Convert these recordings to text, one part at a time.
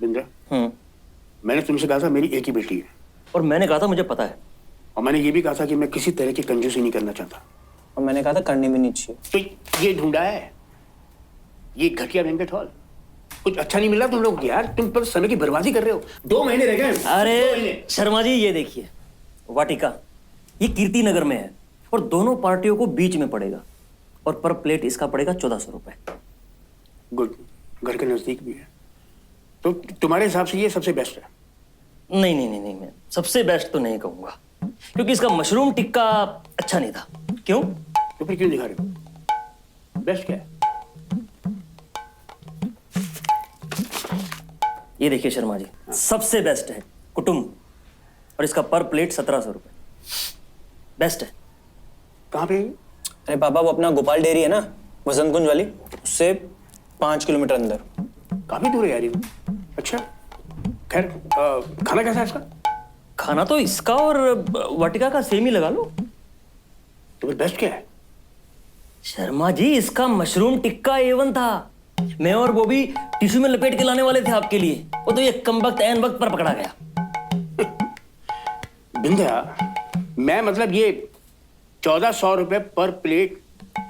बिंद्रा, मैंने तुमसे कहा था मेरी एक ही बेटी है, और मैंने कहा था मुझे पता है, और मैंने ये भी कहा था कि मैं किसी तरह की कंजूसी नहीं करना चाहता, और मैंने कहा था करनी भी नहीं चाहिए। तो ये ढूंढा है, ये घटिया बैंकेट हॉल। कुछ अच्छा नहीं मिला तुम लोग को यार, तुम पर समय की बर्बादी कर रहे हो। 2 महीने रह गए। 2 अरे महीने। शर्मा जी ये देखिए, वाटिका ये कीर्ति नगर में है और दोनों पार्टियों को बीच में पड़ेगा, और पर प्लेट इसका पड़ेगा 1400 रुपए। गुड, घर के नजदीक भी है, तो तुम्हारे हिसाब से ये सबसे बेस्ट है? नहीं नहीं नहीं नहीं, मैं सबसे बेस्ट तो नहीं कहूंगा, क्योंकि इसका मशरूम टिक्का अच्छा नहीं था। क्यों? तो फिर क्यों दिखा रहे हो? बेस्ट क्या है? ये देखिए शर्मा जी, सबसे बेस्ट है कुटुंब, और इसका पर प्लेट 1700 रुपए। बेस्ट है। कहाँ पे? अरे पापा, वो अपना गोपाल डेयरी है ना, वसंत कुंज वाली, उससे 5 किलोमीटर अंदर। काफी दूर है यार ये। अच्छा, खैर खाना कैसा है इसका? खाना तो इसका और वाटिका का सेम ही लगा लो। तो फिर बेस्ट क्या है? शर्मा जी इसका मशरूम टिक्का A1 था, मैं और वो भी टिश्यू में लपेट के लाने वाले थे आपके लिए, वो तो ये कम वक्त ऐन वक्त पर पकड़ा गया। बिंद्या, मैं मतलब ये 1400 रुपए पर प्लेट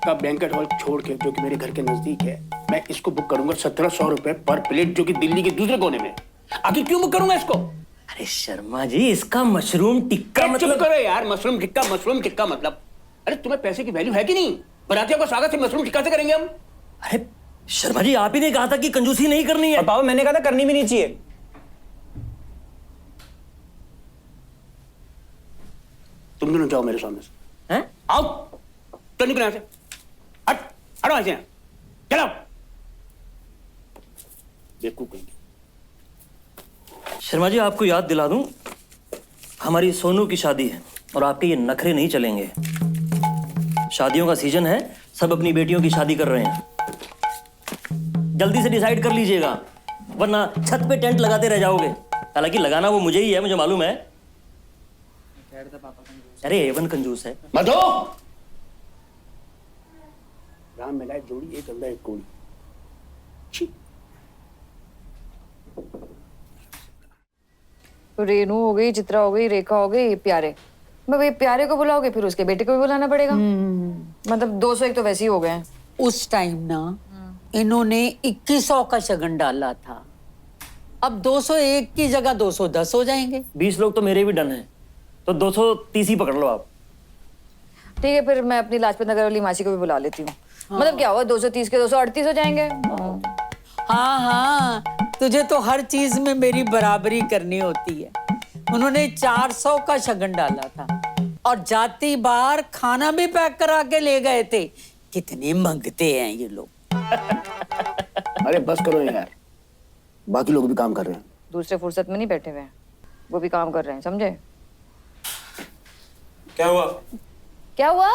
का बैंकेट हॉल छोड़ के, जो कि मेरे घर के नजदीक है, मैं इसको बुक करूंगा 1700 रुपए पर प्लेट, जो कि दिल्ली के दूसरे कोने में। आखिर क्यों बुक करूंगा इसको? अरे शर्मा जी इसका मशरूम टिक्का चुप मतलब। करो यार, मशरूम टिक्का मतलब। अरे तुम्हें पैसे की वैल्यू है कि नहीं? बरातियों का स्वागत सिर्फ मशरूम टिक्का से करेंगे हम? अरे शर्मा जी आप ही ने कहा था कि कंजूसी नहीं करनी है। और पापा मैंने कहा था करनी भी नहीं चाहिए। तुम दोनों जाओ मेरे सामने से। हैं? आओ, तो निकलो यहाँ से। हट, हटो यहाँ से। चलो। बेवकूफ कहेंगे। शर्मा जी आपको याद दिला दूं, हमारी सोनू की शादी है और आपके ये नखरे नहीं चलेंगे। शादियों का सीजन है, सब अपनी बेटियों की शादी कर रहे हैं, जल्दी से डिसाइड कर लीजिएगा, वरना छत पे टेंट लगाते रह जाओगे। हालांकि लगाना वो मुझे ही है, मुझे मालूम है। अरे A1 कंजूस है। मत हो। राम मिलाए जोड़ी, एक अंदर एक कोड़ी। छी। तो रेनू हो गई, चित्रा हो गई, रेखा हो गई, प्यारे। मैं वही प्यारे को बुलाओगे, फिर उसके बेटे को भी बुलाना पड़ेगा। मतलब 201 तो वैसे ही हो गए हैं। उस टाइम ना इन्होंने 2100 का शगन डाला था, अब 201 की जगह 210 हो जाएंगे। 20 लोग तो मेरे भी डन हैं, तो 230 ही पकड़ लो आप। ठीक है, फिर मैं अपनी लाजपत नगर वाली मासी को भी बुला लेती हूँ। मतलब क्या हुआ, 230 के 238 हो जाएंगे। हाँ हाँ, तुझे तो हर चीज में मेरी बराबरी करनी होती है। उन्होंने 400 का शगन डाला था और जाती बार खाना भी पैक करा के ले गए थे। कितने मंगते हैं ये लोग। अरे बस करो यार, बाकी लोग भी काम कर रहे हैं। दूसरे फुर्सत में नहीं बैठे हुए हैं, वो भी काम कर रहे हैं, समझे? क्या हुआ? क्या हुआ?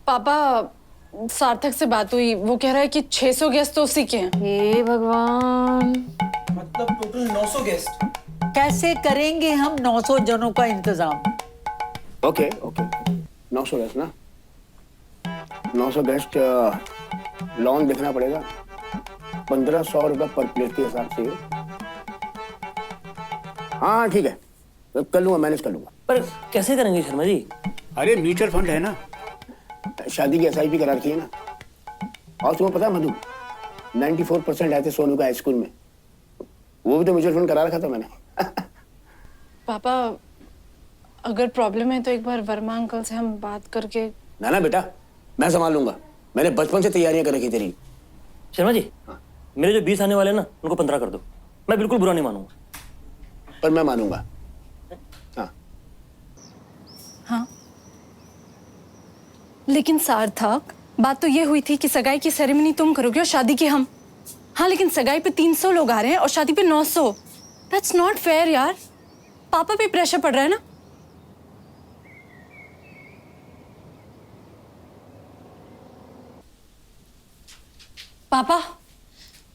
पापा सार्थक से बात हुई, वो कह रहा है कि 600 गेस्ट तो उसी के हैं। हे भगवान, मतलब टोटल 900 गेस्ट। कैसे करेंगे हम 900 जनों का इंतजाम? ओके 900 गेस्ट ना, 900 गेस्ट लॉन देखना पड़ेगा 1500 रुपए पर प्लेट के हिसाब से। हाँ ठीक है, तो कर लूंगा, मैनेज कर लूंगा। पर कैसे करेंगे शर्मा जी? अरे म्यूचुअल फंड है ना, शादी की SIP करा रखी है ना। और तुम्हें पता है मधु, 94% आए थे सोनू का हाई स्कूल में, वो भी तो म्यूचुअल फंड करा रखा था मैंने। पापा अगर प्रॉब्लम है तो एक बार वर्मा अंकल से हम बात करके। ना बेटा, मैं संभाल लूंगा, मैंने बचपन से तैयारियां कर रखी तेरी। शर्मा जी मेरे जो 20 आने वाले हैं ना, उनको 15 कर दो, मैं बिल्कुल बुरा नहीं मानूंगा। पर मैं मानूंगा। हाँ हाँ, लेकिन सार्थक बात तो ये हुई थी कि सगाई की सेरेमनी तुम करोगे और शादी की हम। हाँ लेकिन सगाई पे 300 लोग आ रहे हैं और शादी पे 900। दैट्स नॉट फेयर यार, पापा पे प्रेशर पड़ रहा है ना। पापा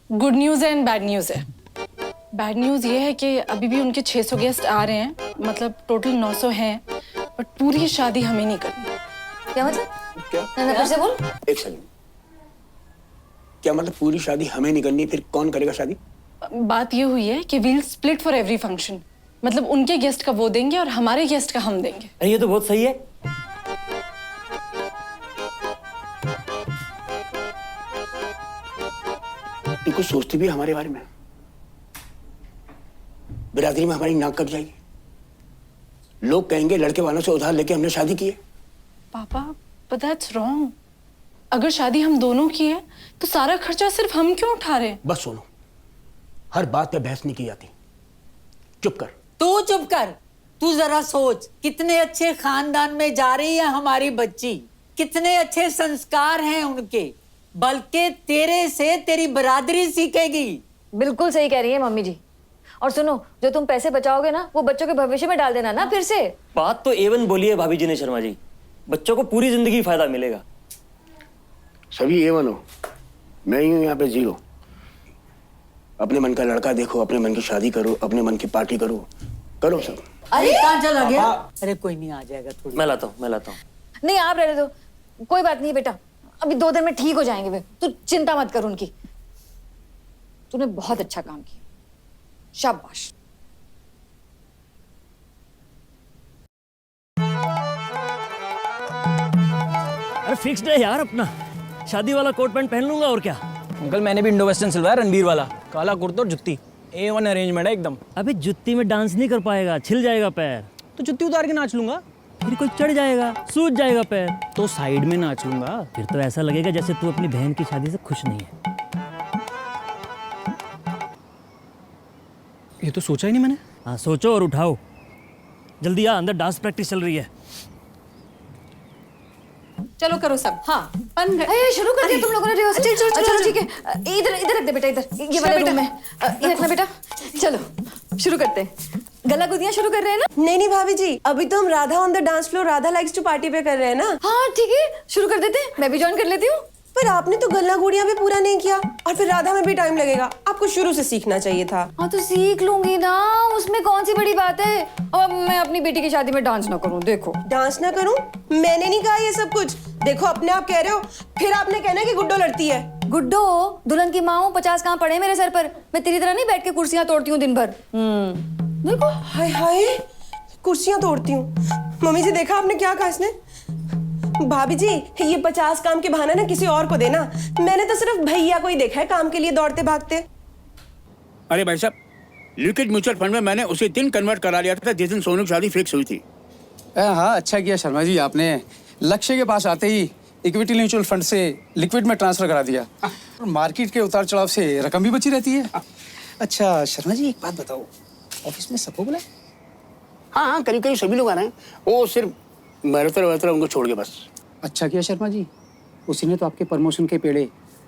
गुड न्यूज़ है एंड बैड न्यूज़ है। बैड न्यूज़ ये है कि अभी भी उनके 600 गेस्ट आ रहे हैं, मतलब टोटल 900 हैं, बट पूरी शादी हमें नहीं करनी। क्या मतलब? क्या? फिर से बोल। एक सेकंड, क्या मतलब पूरी शादी हमें नहीं करनी? फिर कौन करेगा शादी? बात ये हुई है कि we'll split for every function, मतलब उनके गेस्ट का वो देंगे और हमारे गेस्ट का हम देंगे। अरे ये तो बहुत सही है। तू कुछ सोचती भी है हमारे बारे में? बिरादरी में हमारी नाक कट जाएगी। लोग कहेंगे लड़के वालों से उधार लेके हमने शादी की है। पापा बट दैट्स रॉन्ग। अगर शादी हम दोनों की है तो सारा खर्चा सिर्फ हम क्यों उठा रहे हैं? बस सुनो, हर बात पे बहस नहीं की जाती। चुप कर। तू चुप कर। तू जरा सोच, कितने अच्छे खानदान में जा रही है हमारी बच्ची, कितने अच्छे संस्कार हैं उनके, बल्कि तेरे से तेरी बरादरी सीखेगी। बिल्कुल सही कह रही है मम्मी जी। और सुनो, जो तुम पैसे बचाओगे ना वो बच्चों के भविष्य में डाल देना ना फिर से। बात तो एवन बोली है भाभी जी ने शर्मा जी, बच्चों को पूरी जिंदगी फायदा मिलेगा। सभी A1 हो, मैं ही हूं यहाँ पे 0। अपने मन का लड़का देखो, अपने मन की शादी करो, अपने मन की पार्टी करो, करो सब। अरे कहाँ चला गया? अरे कोई नहीं, आ जाएगा थोड़ी। मैं लाता हूँ। नहीं आप रहने दो, कोई बात नहीं बेटा, अभी 2 दिन में ठीक हो जाएंगे वे। तू चिंता मत कर उनकी। तूने बहुत अच्छा काम किया, शाबाश। अरे फिक्स्ड है यार अपना, शादी वाला कोट पैंट पहन लूंगा और क्या। अंकल मैंने भी इंडो वेस्टर्न सिलवाया, रणबीर वाला, काला कुर्ता और जुत्ती, A1 अरेंजमेंट है एकदम। अबे जुत्ती में डांस नहीं कर पाएगा, छिल जाएगा पैर। तो जुत्ती उतार के नाच लूंगा। फिर कोई चढ़ जाएगा, सूज जाएगा पैर। तो साइड में नाच लूंगा। फिर तो ऐसा लगेगा जैसे तू अपनी बहन की शादी से खुश नहीं है। ये तो सोचा ही नहीं मैंने। हाँ सोचो और उठाओ। जल्दी आ, अंदर डांस प्रैक्टिस चल रही है। चलो करो सब। हाँ बन गए। अरे शुरू कर दिया तुम लोगों ने रिहर्सल। चलो ठीक है, इधर रख दे बेटा, इधर ये वाला रूम है। ये रखना बेटा। चलो शुरू करते हैं। गला गुदियां शुरू कर रहे हैं ना? नहीं भाभी जी, अभी तो हम Radha on the dance floor, Radha likes to party पे कर रहे हैं ना। हाँ ठीक है, शुरू कर देते हैं। मैं भी ज्वाइन कर लेती हूँ। पर आपने तो गला गुड़िया भी पूरा नहीं किया और फिर राधा में भी टाइम लगेगा। आपको शुरू से सीखना चाहिए था। हाँ तो सीख लूंगी ना, उसमें कौन सी बड़ी बात है। अब मैं अपनी बेटी की शादी में डांस ना करूँ? देखो डांस ना करूं? मैंने नहीं कहा ये सब कुछ। देखो अपने आप कह रहे हो, फिर आपने कहना कि गुड्डो लड़ती है। गुड्डो दुल्हन की माँ हूँ, 50 कहाँ पड़े मेरे सर पर। मैं तेरी तरह नहीं बैठ के कुर्सियां तोड़ती हूँ दिन भर। देखो हाय हाय, कुर्सियां तोड़ती हूँ। मम्मी जी देखा आपने क्या कहा इसने? भाभी जी ये 50 काम के बहाना ना किसी और को देना। मैंने तो सिर्फ भैया को ही देखा है काम के लिए दौड़ते भागते। अरे भाई साहब, लिक्विड म्यूचुअल फंड में मैंने उसे दिन कन्वर्ट करा लिया था जिस दिन सोनू की शादी फिक्स हुई थी। हाँ अच्छा किया शर्मा जी, आपने लक्ष्य के पास आते ही इक्विटी म्यूचुअल फंड से लिक्विड में ट्रांसफर करा दिया। और मार्केट के उतार चढ़ाव से रकम भी बची रहती है। अच्छा शर्मा जी एक बात बताओ, ऑफिस में सबको बुलाए? हाँ करीब करीब सभी लोग आ रहे हैं। वो सिर्फ मरतरा उनको छोड़ के बस। अच्छा किया शर्मा जी, उसी ने तो आपके प्रमोशन के पेड़े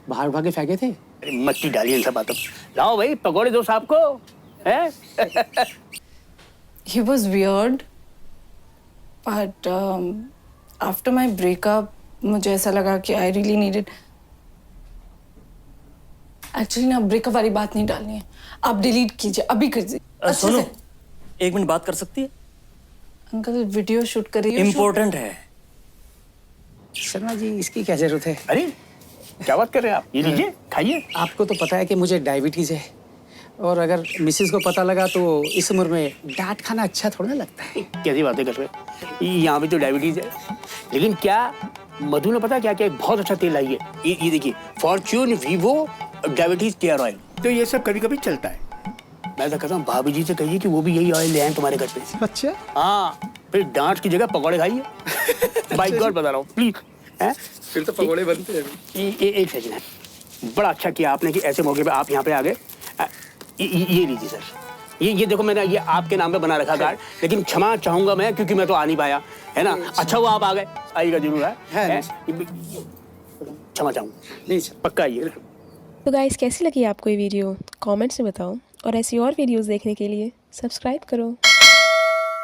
बाहर भागे फेंके थे। अरे मट्टी डालिए इन सब बातों। लाओ भाई पकौड़े दो साहब को। हैं? He was weird, but after my breakup, मुझे ऐसा लगा कि I really needed. Actually ना ब्रेकअप वाली बात नहीं डालनी है, आप डिलीट कीजिए, अभी कर दीजिए। सोनू, 1 मिनट बात कर सकती है? अंकल वीडियो शूट करिए। इम्पोर्टेंट है। शर्मा जी इसकी क्या जरूरत है? अरे क्या बात कर रहे हैं आप? ये लीजिए खाइए। आपको तो पता है कि मुझे डायबिटीज है, और अगर मिसेस को पता लगा तो इस उम्र में डांट खाना अच्छा थोड़ा ना लगता है। कैसी बातें कर रहे हैं? यहाँ भी तो डायबिटीज है। लेकिन क्या मधु ने पता क्या क्या एक बहुत अच्छा तेल लाई है। ये देखिए, Fortune Vivo diabetes care oil. तो ये सब कभी कभी चलता है। मैं तो कहता हूँ भाभी जी से कहिए कि वो भी यही ऑयल ले आए तुम्हारे घर पे। अच्छा हाँ, फिर डांट की जगह पकौड़े खाइए। बाई गॉड बता रहा हूँ प्लीज। फिर तो पकौड़े बनते हैं। ये एक सेकंड है, बड़ा अच्छा किया आपने कि ऐसे मौके पे आप यहाँ पे आ गए। ये लीजिए सर, ये देखो मैंने ये आपके नाम पे बना रखा कार्ड, लेकिन क्षमा चाहूंगा मैं क्योंकि मैं तो आ नहीं पाया, है ना। अच्छा हुआ आप आ गए, आइएगा जरूर है। क्षमा चाहूंगा, नहीं सर पक्का आइए। तो गाइस कैसी लगी आपको ये वीडियो कमेंट्स में बताओ, और ऐसी और वीडियोस देखने के लिए सब्सक्राइब करो।